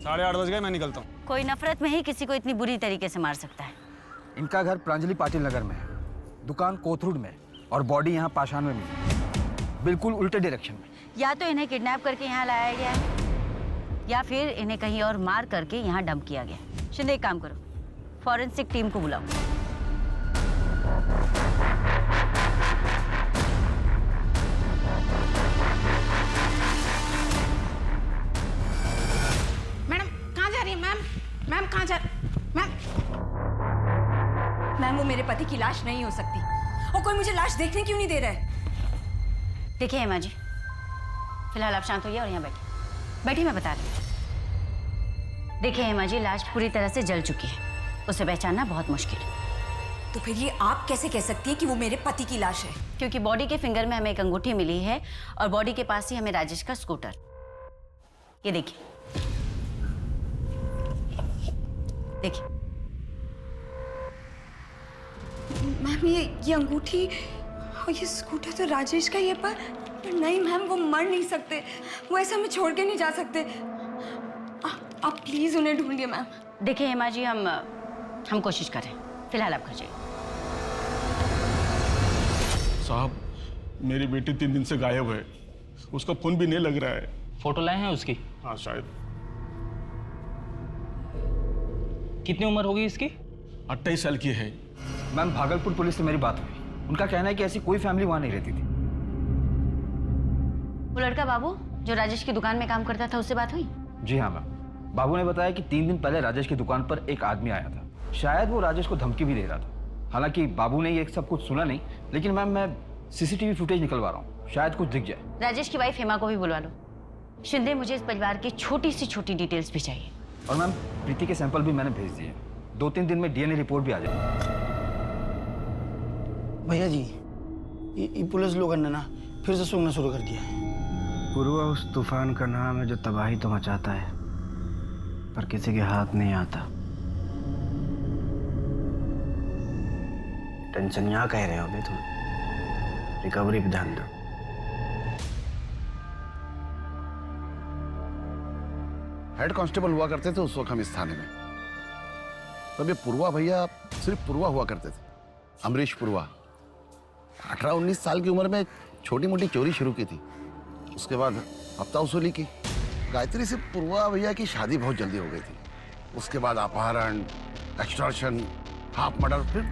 8:30 बज गए, मैं निकलता हूँ। कोई नफरत में ही किसी को इतनी बुरी तरीके से मार सकता है। इनका घर प्रांजलि पाटिल नगर में है, दुकान कोथरूड में, और बॉडी यहाँ पाषाण में मिली, बिल्कुल उल्टे डायरेक्शन में। या तो इन्हें किडनैप करके यहाँ लाया गया है, या फिर इन्हें कहीं और मार करके यहाँ डंप किया गया। शिंदे, एक काम करो, फॉरेंसिक टीम को बुलाओ। मैडम कहाँ जा रही है मैम? मैम कहाँ जा मैम? मैम वो मेरे पति की लाश नहीं हो सकती, और कोई मुझे लाश देखने क्यों नहीं दे रहा है? देखिए हेमा जी, फिलहाल आप शांत होइए और यहाँ बैठिए। बैठिए, मैं बता रही हूँ। देखिए हेमा जी, लाश पूरी तरह से जल चुकी है, उसे पहचानना बहुत मुश्किल है। तो फिर ये आप कैसे कह सकती हैं कि वो मेरे पति की लाश है? क्योंकि बॉडी के फिंगर में हमें एक अंगूठी मिली है, और बॉडी के पास ही हमें राजेश का स्कूटर। ये देखिए, देखिए। मैम ये अंगूठी और ये स्कूटर तो राजेश का ही है, पर नहीं मैम, वो मर नहीं सकते, वो ऐसा हमें छोड़ के नहीं जा सकते। आप प्लीज उन्हें ढूंढिए मैम। देखिए हेमा जी, हम कोशिश करें, फिलहाल आप घर जाइए। साहब, मेरी बेटी 3 दिन से गायब है, उसका फोन भी नहीं लग रहा है। फोटो लाए हैं उसकी? हाँ शायद। कितनी उम्र होगी इसकी? 28 साल की है। मैम, भागलपुर पुलिस से मेरी बात हुई, उनका कहना है कि ऐसी कोई फैमिली वहाँ नहीं रहती थी। वो लड़का बाबू जो राजेश की दुकान में काम करता था, उससे बात हुई? जी हाँ मैम, बाबू ने बताया कि 3 दिन पहले राजेश की दुकान पर एक आदमी आया था, शायद वो राजेश को धमकी भी दे रहा था। हालांकि बाबू ने ये सब कुछ सुना नहीं, लेकिन मैम मैं सीसीटीवी फुटेज निकलवा रहा हूँ, शायद कुछ दिख जाए। राजेश की वाइफ हेमा को भी बुलवा लो। शिंदे, मुझे इस परिवार की छोटी से छोटी डिटेल्स भी चाहिए। और मैम, प्रीति के सैंपल भी मैंने भेज दिए, 2-3 दिन में डीएनए रिपोर्ट भी आ जाएगी। भैया जी, ये पुलिस लोगों ने ना फिर से सूंघना शुरू कर दिया है। पूर्वा उस तूफान का नाम है जो तबाही तो मचाता है, पर किसी के हाथ नहीं आता। टेंशन यहाँ कह रहे हो बे तुम, रिकवरी पे ध्यान दो। हेड कांस्टेबल हुआ करते थे उस वक्त हम इस थाने में। तब ये पूर्वा भैया सिर्फ पूर्वा हुआ करते थे, अमरीश पूर्वा। 18-19 साल की उम्र में छोटी मोटी चोरी शुरू की थी, उसके बाद हफ्ता वसूली की। गायत्री से पूर्वा भैया की शादी बहुत जल्दी हो गई थी, उसके बाद अपहरण, एक्सटॉर्शन, हाफ मर्डर, फिर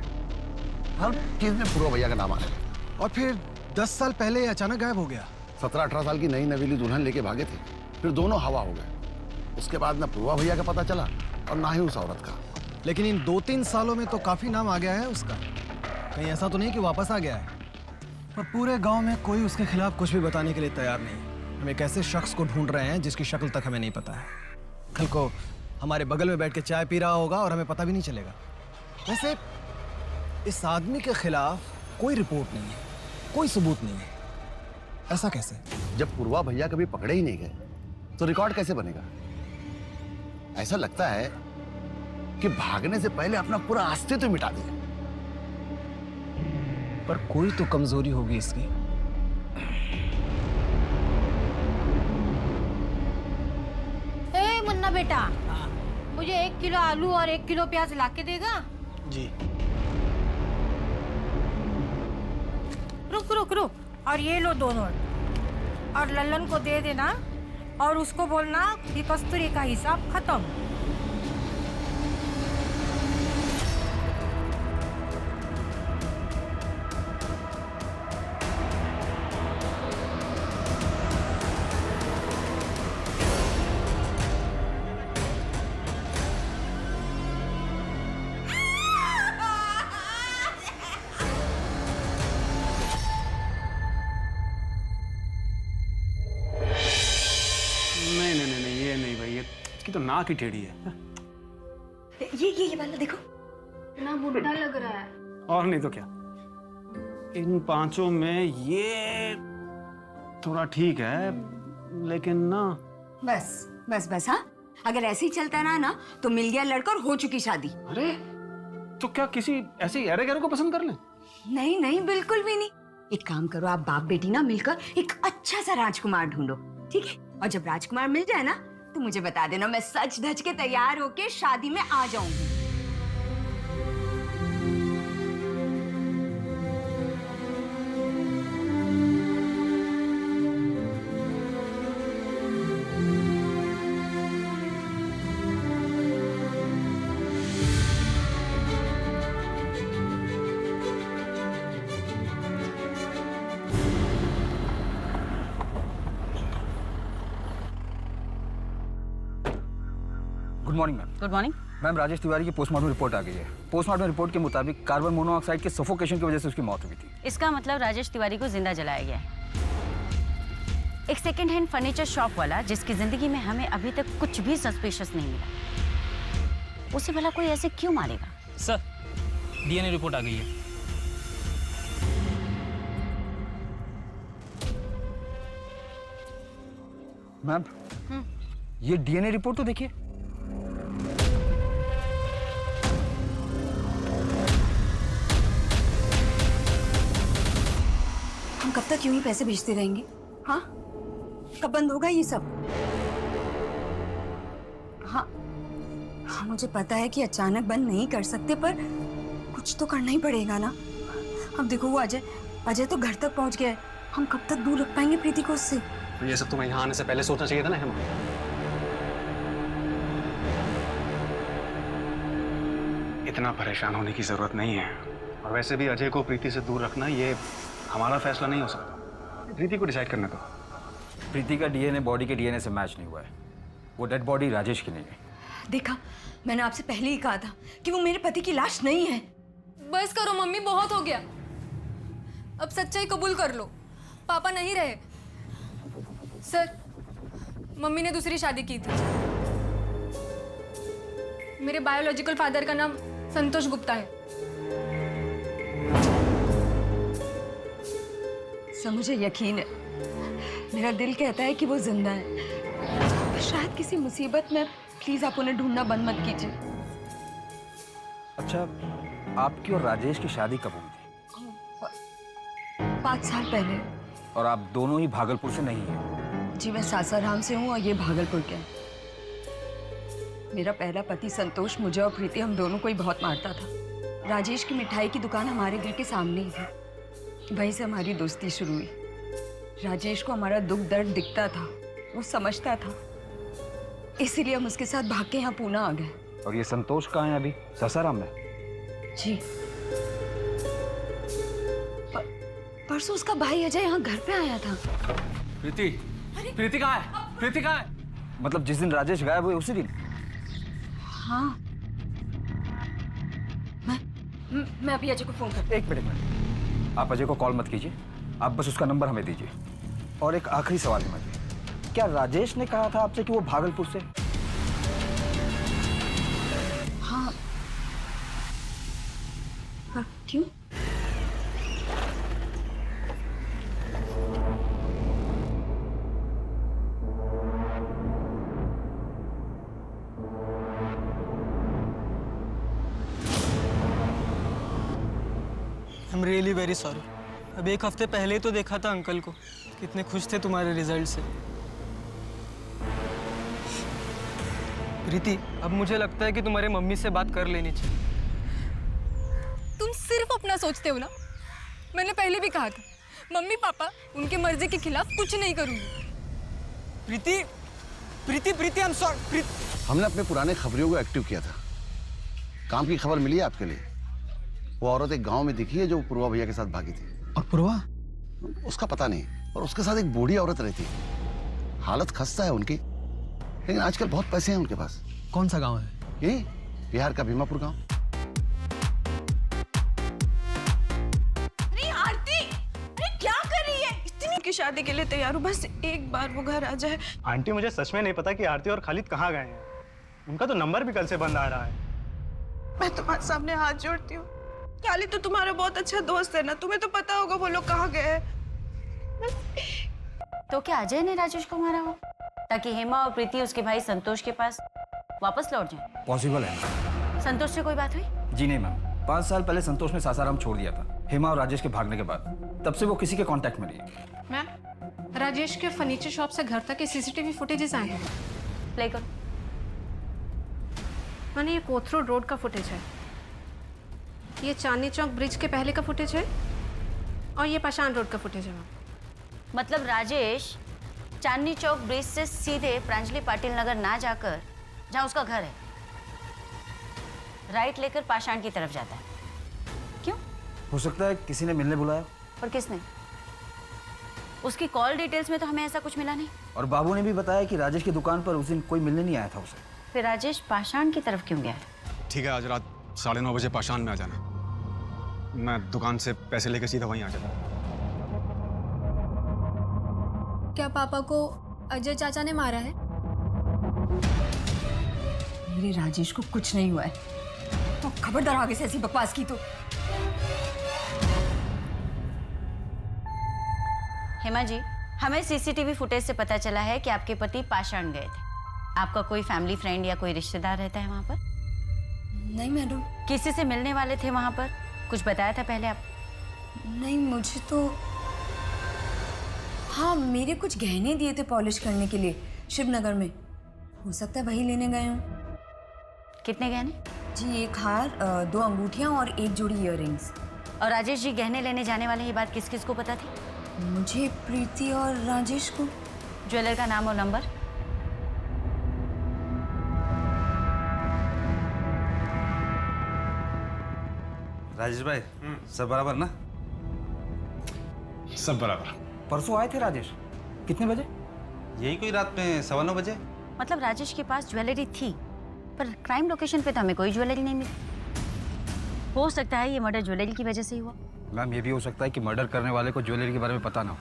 हर चीज में पूर्वा भैया का नाम आ गया। और फिर 10 साल पहले ये अचानक गायब हो गया। 17-18 साल की नई नवीली दुल्हन लेके भागे थे, फिर दोनों हवा हो गए। उसके बाद ना पूर्वा भैया का पता चला और ना ही उस औरत का। लेकिन इन 2-3 सालों में तो काफी नाम आ गया है उसका। कहीं ऐसा तो नहीं कि वापस आ गया है? पर पूरे गांव में कोई उसके खिलाफ कुछ भी बताने के लिए तैयार नहीं। हम एक ऐसे शख्स को ढूंढ रहे हैं जिसकी शक्ल तक हमें नहीं पता है। कल को हमारे बगल में बैठ के चाय पी रहा होगा और हमें पता भी नहीं चलेगा। वैसे इस आदमी के खिलाफ कोई रिपोर्ट नहीं है, कोई सबूत नहीं है। ऐसा कैसे? जब पूर्वा भैया कभी पकड़े ही नहीं गए तो रिकॉर्ड कैसे बनेगा? ऐसा लगता है कि भागने से पहले अपना पूरा अस्तित्व मिटा दिया। पर कोई तो कमजोरी होगी इसकी। ए मुन्ना बेटा, मुझे 1 किलो आलू और 1 किलो प्याज ला के देगा? जी। रुक रुक रुक, और ये लो 2 नोट, और लल्लन को दे देना और उसको बोलना कि कस्तूरी का हिसाब खत्म। नहीं, ये नहीं भाई, ये इसकी तो नाक ही टेढ़ी है। ये वाला देखो, इतना बुढ़ा लग रहा है। और नहीं तो क्या, इन 5 में ये थोड़ा ठीक है, लेकिन ना। बस बस बस। हाँ, अगर ऐसे ही चलता रहा ना तो मिल गया लड़का और हो चुकी शादी। अरे तो क्या किसी ऐसे गहरे गहरे को पसंद कर ले? नहीं नहीं, बिल्कुल भी नहीं। एक काम करो, आप बाप बेटी ना मिलकर एक अच्छा सा राजकुमार ढूंढो, ठीक है? और जब राजकुमार मिल जाए ना तो मुझे बता देना, मैं सच धज के तैयार होके शादी में आ जाऊंगी। Good morning ma'am. Good morning. Ma'am, Rajesh Tiwari की पोस्टमार्टम रिपोर्ट आ गई है। पोस्टमार्टम रिपोर्ट के मुताबिक कार्बन मोनोऑक्साइड के सफोकेशन की वजह से उसकी मौत हुई थी। इसका मतलब राजेश तिवारी को जिंदा जलाया गया है। एक सेकेंड हैंड फर्नीचर शॉप वाला जिसकी जिंदगी में हमें अभी तक कुछ भी सस्पिशियस नहीं मिला, उसे भला कोई ऐसे क्यों मारेगा? सर, डीएनए रिपोर्ट आ गई है। मैम, ये डीएनए रिपोर्ट तो देखिए। हम कब तक यूं ही पैसे भेजते रहेंगे? हाँ, कब बंद होगा ये सब? हाँ, हाँ, मुझे पता है कि अचानक बंद नहीं कर सकते, पर कुछ तो करना ही पड़ेगा ना। अब देखो वो अजय तो घर तक पहुंच गया है। हम कब तक दूर रख पाएंगे प्रीति को उससे? तो ये सब तुम्हें यहाँ आने से पहले सोचना चाहिए था ना हेमा। इतना परेशान होने की जरूरत नहीं है। और वैसे भी अजय को प्रीति से दूर रखना ये हमारा फैसला नहीं हो सकता। प्रीति को डिसाइड करने दो। प्रीति का डीएनए बॉडी के डीएनए से मैच नहीं हुआ है। वो डेड बॉडी राजेश की नहीं है। देखा, मैंने आपसे पहले ही कहा था कि वो मेरे पति की लाश नहीं है। बस करो मम्मी, बहुत हो गया। अब सच्चाई कबूल कर लो, पापा नहीं रहे। सर, मम्मी ने दूसरी शादी की थी। मेरे बायोलॉजिकल फादर का नाम संतोष गुप्ता है। सर, मुझे यकीन है, मेरा दिल कहता है कि वो जिंदा है। शायद किसी मुसीबत में। प्लीज आप उन्हें ढूंढना बंद मत कीजिए। अच्छा, आपकी और राजेश की शादी कब हुई थी? 5 साल पहले। और आप दोनों ही भागलपुर से नहीं हैं? जी, मैं सासाराम से हूँ और ये भागलपुर के हैं। मेरा पहला पति संतोष मुझे और प्रीति, हम दोनों को ही बहुत मारता था। राजेश की मिठाई की दुकान हमारे घर के सामने ही थी। वहीं से हमारी दोस्ती शुरू हुई। राजेश को हमारा दुख दर्द दिखता था, वो समझता था, इसीलिए हम उसके साथ भाग के यहाँ पूना आ गए। और ये संतोष कहाँ है अभी? सासाराम में? जी, परसों उसका भाई अजय यहाँ घर पे आया था। प्रीति, प्रीति कहाँ है? प्रीति कहाँ है? मतलब जिस दिन राजेश गायब हुए उसी दिन? हाँ, मैं अभी अजय को फोन करती हूँ। एक मिनट, आप अजय को कॉल मत कीजिए, आप बस उसका नंबर हमें दीजिए। और एक आखिरी सवाल है मुझे, क्या राजेश ने कहा था आपसे कि वो भागलपुर से? हाँ, पर क्यों? I'm really very sorry. अब 1 हफ्ते पहले ही तो देखा था अंकल को, कितने खुश थे तुम्हारे रिजल्ट से। प्रीति, अब मुझे लगता है कि तुम्हारे मम्मी से बात कर लेनी चाहिए। तुम सिर्फ अपना सोचते हो ना। मैंने पहले भी कहा था, मम्मी पापा उनके मर्जी के खिलाफ कुछ नहीं करूंगी। प्रीति, प्रीति, प्रीति, I'm sorry। हमने अपने पुराने खबरियों को एक्टिव किया था। काम की खबर मिली है आपके लिए। वो औरत एक गांव में दिखी है जो पूर्वा भैया के साथ भागी थी। और पूर्वा? उसका पता नहीं, और उसके साथ एक बूढ़ी औरत रहती है। हालत खस्ता है उनकी, लेकिन आजकल बहुत पैसे हैं उनके पास। कौन सा गांव है? यही बिहार का भीमापुर गांव। अरे आरती, अरे क्या कर रही है? इतनी की शादी के लिए तैयार हूँ, बस एक बार वो घर आ जाए। आंटी, मुझे सच में नहीं पता कि आरती और खालिद कहाँ गए हैं। उनका तो नंबर भी कल से बंद आ रहा है। मैं तुम्हारे सामने हाथ जोड़ती हूँ। खालिद तो तुम्हारा बहुत अच्छा दोस्त है ना, तुम्हें तो पता होगा वो लोग कहाँ गए हैं। तो क्या अजय ने राजेश को मारा हो ताकि हेमा और प्रीति उसके भाई संतोष के पास वापस लौट जाए? पॉसिबल है। संतोष से कोई बात हुई? जी नहीं मैम, 5 साल पहले संतोष ने सासाराम छोड़ दिया था हेमा और राजेश के भागने के बाद। तब से वो किसी के कांटेक्ट में नहीं है। मैम, राजेश के फर्नीचर शॉप से घर तक के सीसीटीवी फुटेजेस आए हैं। प्ले करो। मैंने ये कोथरूड रोड का फुटेज है, ये चांदनी चौक ब्रिज के पहले का फुटेज है और ये पाषाण रोड का फुटेज है। मतलब राजेश चांदनी चौक ब्रिज से सीधे प्रांजलि पाटिल नगर ना जाकर जहाँ उसका घर है, राइट लेकर पाषाण की तरफ जाता है। क्यों? हो सकता है किसी ने मिलने बुलाया। पर किसने? उसकी कॉल डिटेल्स में तो हमें ऐसा कुछ मिला नहीं। और बाबू ने भी बताया कि राजेश की दुकान पर उस दिन कोई मिलने नहीं आया था उसे। फिर राजेश पाषाण की तरफ क्यों गया? ठीक है, आज रात 9:30 बजे पाषाण में आ जाना। मैं दुकान से पैसे लेकर सीधा वहीं आ जाता। क्या पापा को अजय चाचा ने मारा है? मेरे राजेश को कुछ नहीं हुआ है। तो खबरदार आगे से ऐसी बकवास की तो। हेमा जी, हमें सीसीटीवी फुटेज से पता चला है कि आपके पति पाषाण गए थे। आपका कोई फैमिली फ्रेंड या कोई रिश्तेदार रहता है वहाँ पर? नहीं मैडम। किसी से मिलने वाले थे वहाँ पर? कुछ बताया था पहले आप? नहीं मुझे तो, हाँ मेरे कुछ गहने दिए थे पॉलिश करने के लिए शिवनगर में, हो सकता है वही लेने गए हों। कितने गहने? जी 1 हार, 2 अंगूठियाँ और 1 जोड़ी इयररिंग्स। और राजेश जी गहने लेने जाने वाले ये बात किस किस को पता थी? मुझे, प्रीति और राजेश को। ज्वेलर का नाम और नंबर? राजेश भाई, सब बराबर ना? सब बराबर। परसों आए थे राजेश, कितने बजे? यही कोई रात में 9:15 बजे। मतलब राजेश के पास ज्वेलरी थी, पर क्राइम लोकेशन पे तो हमें कोई ज्वेलरी नहीं मिली। हो सकता है ये मर्डर ज्वेलरी की वजह से ही हुआ। मैम, ये भी हो सकता है कि मर्डर करने वाले को ज्वेलरी के बारे में पता ना हो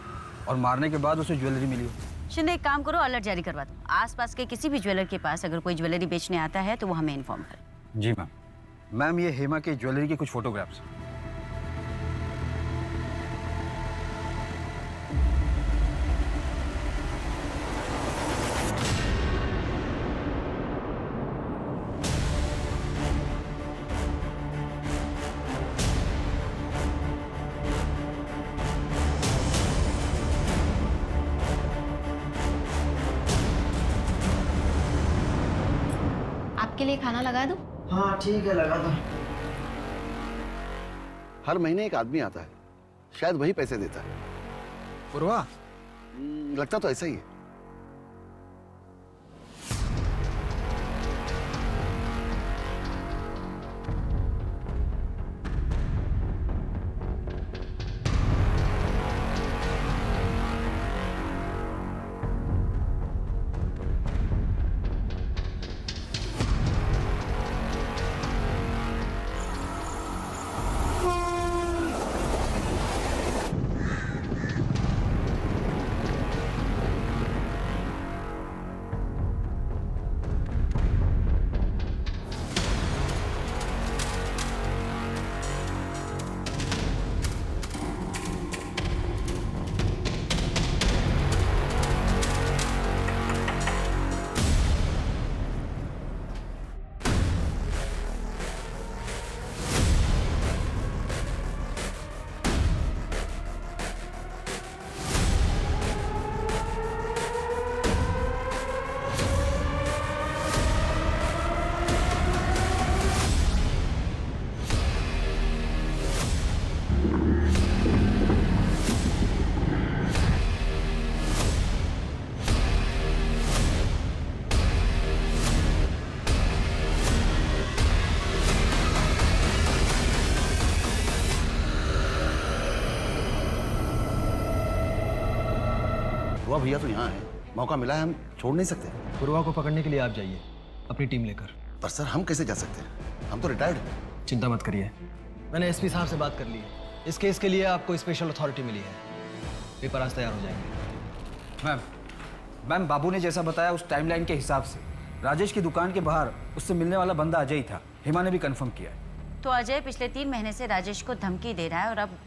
और मारने के बाद उसे ज्वेलरी मिली हो। शिंदे, एक काम करो, अलर्ट जारी करवा दो। आसपास के किसी भी ज्वेलर के पास अगर कोई ज्वेलरी बेचने आता है तो वो हमें इन्फॉर्म करे। जी मैम। मैम, ये हेमा के ज्वेलरी के कुछ फोटोग्राफ्स। आपके लिए खाना लगा दूं? हाँ ठीक है, लगा दो। हर महीने एक आदमी आता है, शायद वही पैसे देता है। पूर्वा? लगता तो ऐसा ही है। वो भैया तो यहाँ है, मौका मिला है, हम छोड़ नहीं सकते। पूर्वा को पकड़ने के लिए आप जाइए अपनी टीम लेकर। पर सर हम कैसे जा सकते हैं, हम तो रिटायर्ड हैं। चिंता मत करिए, मैंने एसपी साहब से बात कर ली है। इस केस के लिए आपको स्पेशल अथॉरिटी मिली है, पेपर आज तैयार हो जाएंगे। मैम, बाबू ने जैसा बताया उस टाइमलाइन के हिसाब से राजेश की दुकान के बाहर उससे मिलने वाला बंदा अजय ही था। हेमा ने भी कंफर्म किया है। तो अजय पिछले 3 महीने से राजेश को धमकी दे रहा है और अब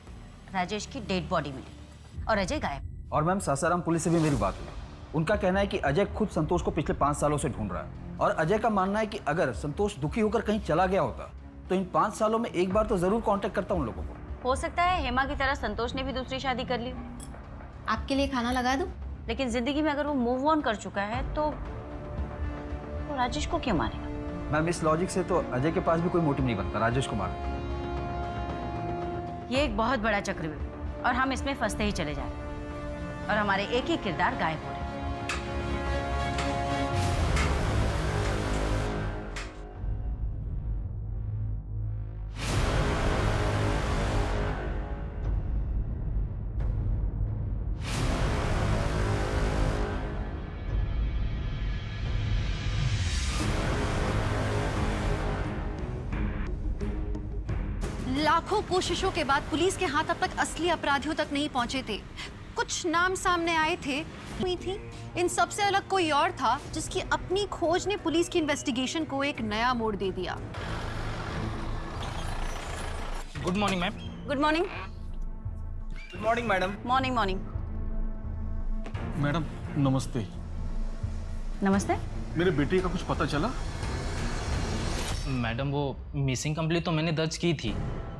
राजेश की डेड बॉडी मिली और अजय गायब। और मैम, सासाराम पुलिस से भी मेरी बात हुई। उनका कहना है कि अजय खुद संतोष को पिछले 5 सालों से ढूंढ रहा है और अजय का मानना है कि अगर संतोष दुखी होकर कहीं चला गया होता तो इन 5 सालों में एक बार तो जरूर कांटेक्ट करता उन लोगों को। हो सकता है हेमा की तरह संतोष ने भी दूसरी शादी कर ली। आपके लिए खाना लगा दूं? लेकिन जिंदगी में अगर वो मूव ऑन कर चुका है तो तो राजेश को क्यों मारेगा? मैम इस लॉजिक से तो अजय के पास भी कोई मोटिव नहीं बनता राजेश को मारने का। ये एक बहुत बड़ा चक्रव्यूह और हम इसमें फंसते ही चले जा रहे हैं और हमारे एक ही किरदार गायब हो रहे हैं। लाखों कोशिशों के बाद पुलिस के हाथ अब तक असली अपराधियों तक नहीं पहुंचे थे। कुछ नाम सामने आए थे, हुई थी। इन सबसे अलग कोई और था जिसकी अपनी खोज ने पुलिस की इन्वेस्टिगेशन को एक नया मोड़ दे दिया। Good morning ma'am. Good morning. Good morning madam. Morning morning. Madam नमस्ते। नमस्ते। मेरे बेटे का कुछ पता चला? मैडम वो मिसिंग कंप्लेंट तो मैंने दर्ज की थी,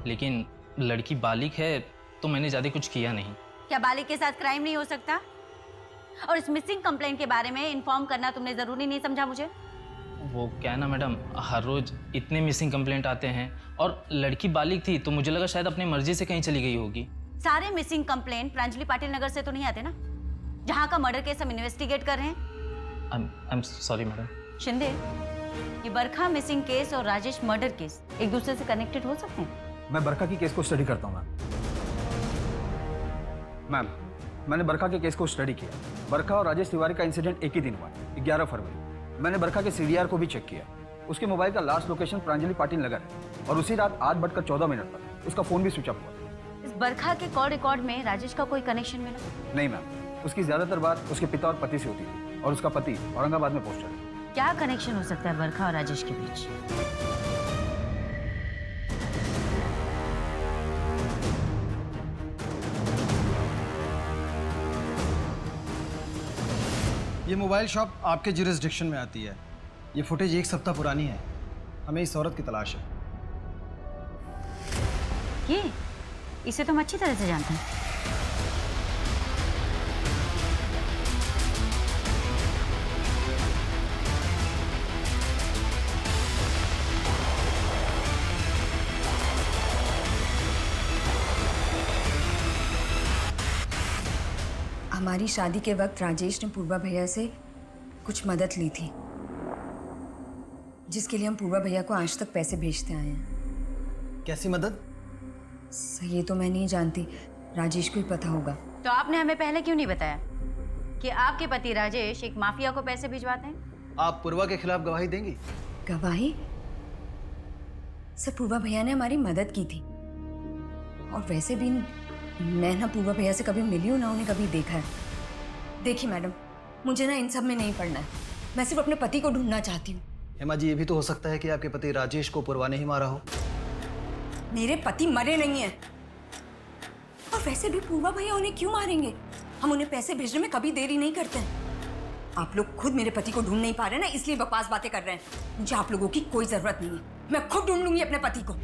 लेकिन लड़की बालिग है तो मैंने ज़्यादा कुछ किया नहीं। क्या बालिग के साथ क्राइम नहीं हो सकता? और इस मिसिंग कंप्लेंट के बारे में इन्फॉर्म करना तुमने ज़रूरी नहीं समझा मुझे? वो क्या है ना मैडम, हर रोज़ इतने मिसिंग कंप्लेंट आते हैं और लड़की बालिग थी तो मुझे लगा शायद अपनी मर्जी से कहीं चली गई होगी। सारे मिसिंग कंप्लेंट प्रांजलि पाटिल नगर से तो नहीं आते ना, जहाँ का मर्डर केस हम इन्वेस्टिगेट कर रहे हैं। I am sorry madam. Shinde, ये बरखा मिसिंग केस और राजेश मर्डर केस एक दूसरे से कनेक्टेड हो सकते हैं? मैं बरखा की केस को स्टडी करता हूँ मैम। मैंने बरखा के केस को स्टडी किया। बरखा और राजेश तिवारी का इंसिडेंट एक ही दिन हुआ, 11 फरवरी। मैंने बरखा के सीडीआर को भी चेक किया। उसके मोबाइल का लास्ट लोकेशन प्रांजलि पाटिल नगर है और उसी रात 8:14 पर उसका फोन भी स्विच ऑफ हुआ। इस बरखा के कॉल रिकॉर्ड में राजेश का कोई कनेक्शन मिला? नहीं मैम, उसकी ज्यादातर बात उसके पिता और पति से होती थी और उसका पति औरंगाबाद में पोस्टर है। क्या कनेक्शन हो सकता है बरखा और राजेश के बीच? ये मोबाइल शॉप आपके जुरिस्डिक्शन में आती है। ये फुटेज 1 सप्ताह पुरानी है। हमें इस औरत की तलाश है। ये इसे तो हम अच्छी तरह से जानते हैं। हमारी शादी के वक्त राजेश ने पूर्वा भैया से कुछ मदद ली थी, जिसके लिए हम पूर्वा भैया को आज तक पैसे भेजते आए हैं। कैसी मदद? ये तो मैं नहीं जानती, राजेश को ही पता होगा। तो आपने हमें पहले क्यों नहीं बताया कि आपके पति राजेश एक माफिया को पैसे भिजवाते हैं? आप पूर्वा के खिलाफ गवाही देंगी? गवाही? सर, पूर्वा भैया ने हमारी मदद की थी और वैसे भी मैं ना पूर्वा भैया से कभी मिली हूँ ना उन्हें कभी देखा है। देखिए मैडम, मुझे ना इन सब में नहीं पड़ना है। मैं सिर्फ अपने पति को ढूंढना चाहती हूँ। हेमा जी, ये भी तो हो सकता है कि आपके पति राजेश को पूर्वा ने ही मारा हो। मेरे पति मरे नहीं हैं। और वैसे भी पूर्वा भैया उन्हें क्यों मारेंगे? हम उन्हें पैसे भेजने में कभी देरी नहीं करते हैं। आप लोग खुद मेरे पति को ढूंढ नहीं पा रहे ना, इसलिए बकवास बातें कर रहे हैं। मुझे आप लोगों की कोई जरूरत नहीं है। मैं खुद ढूंढ लूंगी अपने पति को।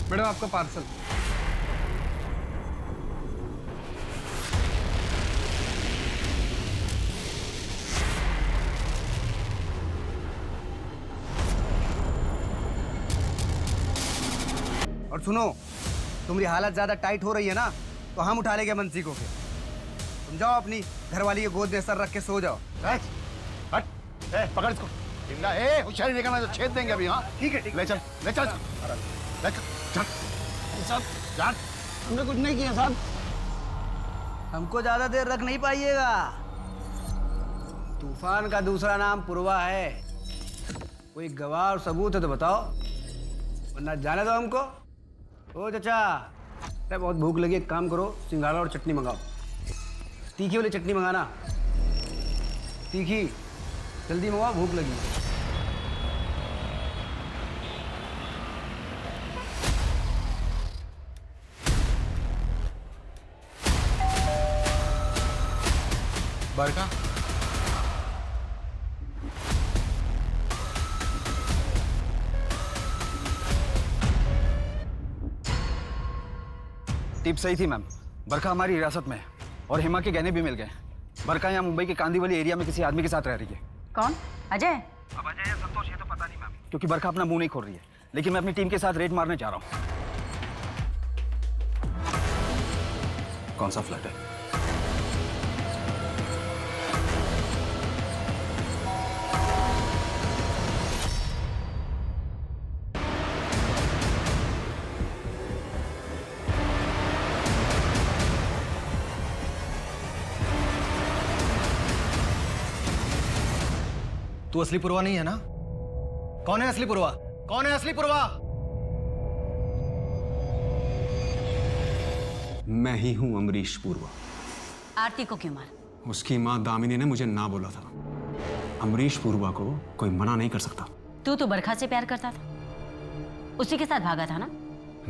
मैडम, आपका पार्सल। और सुनो, तुम्हारी हालत ज्यादा टाइट हो रही है ना, तो हम उठा लेंगे मंसी को। फिर तुम जाओ अपनी घरवाली के गोद में सर रख के सो जाओ। हट, पकड़ इसको। जिंदा है, होशियारी निकलना तो छेद देंगे अभी। हाँ ठीक है, ले चल, ले चल, ले चल, चल, चल। हमने कुछ नहीं किया साहब। हमको ज्यादा देर रख नहीं पाइएगा। तूफान का दूसरा नाम पूर्वा है। कोई गवाह और सबूत है तो बताओ, वरना जाने दो हमको। ओ चाचा, अरे बहुत भूख लगी, एक काम करो, सिंघाड़ा और चटनी मंगाओ। तीखी वाली चटनी मंगाना, तीखी, जल्दी मंगाओ, भूख लगी। बरका, टिप सही थी मैम। बरखा हमारी हिरासत में है और हेमा के गहने भी मिल गए। बरका यहाँ मुंबई के कांदीवली एरिया में किसी आदमी के साथ रह रही है। कौन? अजय? अब अजय या संतोष ये तो पता नहीं मैम, क्योंकि बरका अपना मुंह नहीं खोल रही है। लेकिन मैं अपनी टीम के साथ रेड मारने जा रहा हूँ। कौन सा फ्लैट है? तू असली पुरवा नहीं है ना? कौन है असली पुरवा? कौन है असली पुरवा? मैं ही हूं अमरीश पुरवा। आरती को क्यों मारा? उसकी माँ दामिनी ने मुझे ना बोला था। अमरीश पुरवा को कोई मना नहीं कर सकता। तू तो बरखा से प्यार करता था, उसी के साथ भागा था ना?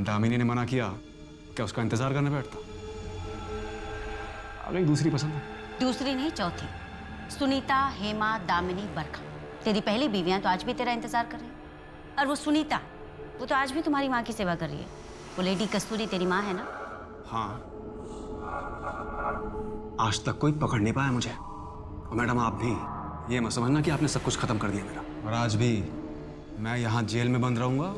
दामिनी ने मना किया, क्या उसका इंतजार करने बैठता? अब एक दूसरी पसंद है। दूसरी नहीं, चौथी। सुनीता, हेमा, दामिनी, बरखा, तेरी पहली बीवियां तो आज भी तेरा इंतजार कर रही है। और वो सुनीता, वो तो आज भी तुम्हारी माँ की सेवा कर रही है। वो लेडी कस्तूरी तेरी माँ है ना? हाँ, आज तक कोई पकड़ नहीं पाया मुझे। और मैडम आप भी ये मत समझना कि आपने सब कुछ खत्म कर दिया मेरा। और आज भी मैं यहाँ जेल में बंद रहूंगा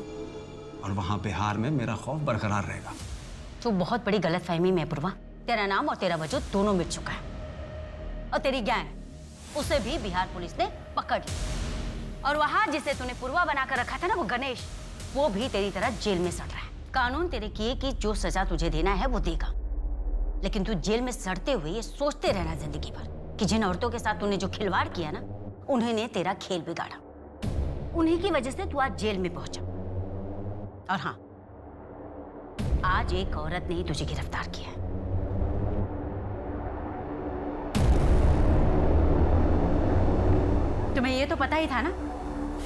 और वहाँ बिहार में मेरा खौफ बरकरार रहेगा। तो बहुत बड़ी गलतफहमी में पूर्वा, तेरा नाम और तेरा वजूद दोनों मिट चुका है। और तेरी गैंग, उसे भी बिहार पुलिस ने पकड़ लिया। और वहाँ जिसे तूने पूर्वा बनाकर रखा था ना, वो गणेश, वो भी तेरी तरह जेल में सड़ रहा है। कानून तेरे किए कि जो सजा तुझे देना है वो देगा, लेकिन तू जेल में सड़ते हुए ये सोचते रहना जिंदगी भर कि जिन औरतों के साथ तूने जो खिलवाड़ किया ना, उन्हीं ने तेरा खेल बिगाड़ा। उन्हीं की वजह से तू आज जेल में पहुंचा। और हाँ, आज एक औरत ने ही तुझे गिरफ्तार किया है। तुम्हें ये तो पता ही था ना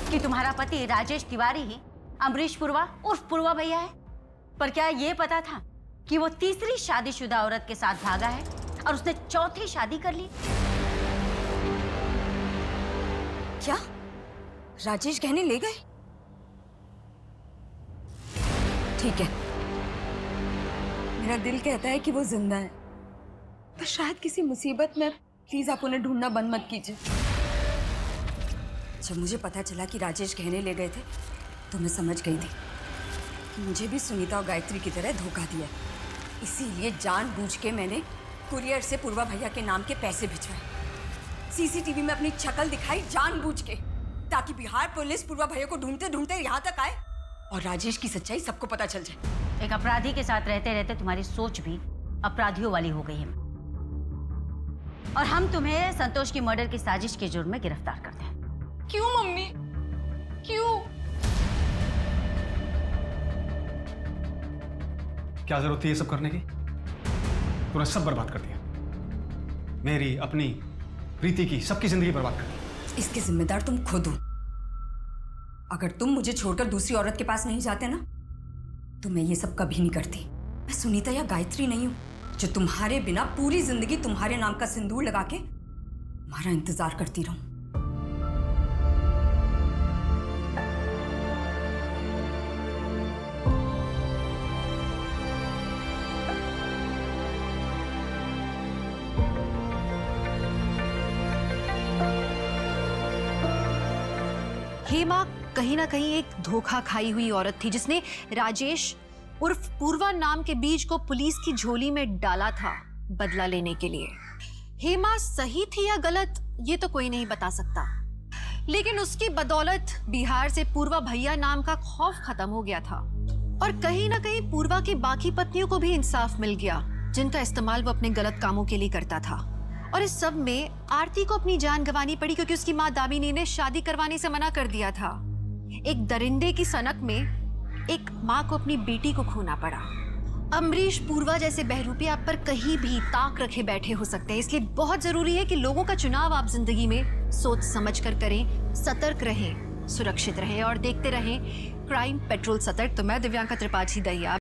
कि तुम्हारा पति राजेश तिवारी ही अमरीश पुरवा उर्फ पुरवा भैया है। पर क्या ये पता था कि वो तीसरी शादीशुदा औरत के साथ भागा है और उसने चौथी शादी कर ली? क्या राजेश गहने ले गए? ठीक है, मेरा दिल कहता है कि वो जिंदा है, पर शायद किसी मुसीबत में। प्लीज आप उन्हें ढूंढना बंद मत कीजिए। जब मुझे पता चला कि राजेश गहने ले गए थे तो मैं समझ गई थी कि मुझे भी सुनीता और गायत्री की तरह धोखा दिया। इसीलिए जानबूझ के मैंने कुरियर से पूर्वा भैया के नाम के पैसे भिजवाए, सीसीटीवी में अपनी शक्ल दिखाई जानबूझ के, ताकि बिहार पुलिस पूर्वा भैया को ढूंढते ढूंढते यहाँ तक आए और राजेश की सच्चाई सबको पता चल जाए। एक अपराधी के साथ रहते रहते तुम्हारी सोच भी अपराधियों वाली हो गई है। और हम तुम्हें संतोष की मर्डर की साजिश के जुर्म में गिरफ्तार करते हैं। क्यों मम्मी, क्यों? क्या जरूरत थी ये सब करने की? तूने सब बर्बाद कर दिया, मेरी, अपनी, प्रीति की, सबकी जिंदगी बर्बाद कर दी। इसके जिम्मेदार तुम खुद हो। अगर तुम मुझे छोड़कर दूसरी औरत के पास नहीं जाते ना, तो मैं ये सब कभी नहीं करती। मैं सुनीता या गायत्री नहीं हूं जो तुम्हारे बिना पूरी जिंदगी तुम्हारे नाम का सिंदूर लगा के तुम्हारा इंतजार करती रहूं। हेमा कहीं ना कहीं एक धोखा खाई हुई औरत थी जिसने राजेश उर्फ पूर्वा नाम के बीज को पुलिस की झोली में डाला था बदला लेने के लिए। हेमा सही थी या गलत ये तो कोई नहीं बता सकता, लेकिन उसकी बदौलत बिहार से पूर्वा भैया नाम का खौफ खत्म हो गया था और कहीं ना कहीं पूर्वा की बाकी पत्नियों को भी इंसाफ मिल गया जिनका इस्तेमाल वो अपने गलत कामों के लिए करता था। और इस सब में आरती को अपनी जान गंवानी पड़ी क्योंकि उसकी माँ दामिनी ने शादी करवाने से मना कर दिया था। एक दरिंदे की सनक में एक माँ को अपनी बेटी को खोना पड़ा। अमरीश पूर्वा जैसे बहरूपी आप पर कहीं भी ताक रखे बैठे हो सकते हैं, इसलिए बहुत जरूरी है कि लोगों का चुनाव आप जिंदगी में सोच समझ कर करें, सतर्क रहें, सुरक्षित रहें और देखते रहें क्राइम पेट्रोल सतर्क। तो मैं दिव्यांका त्रिपाठी दहिया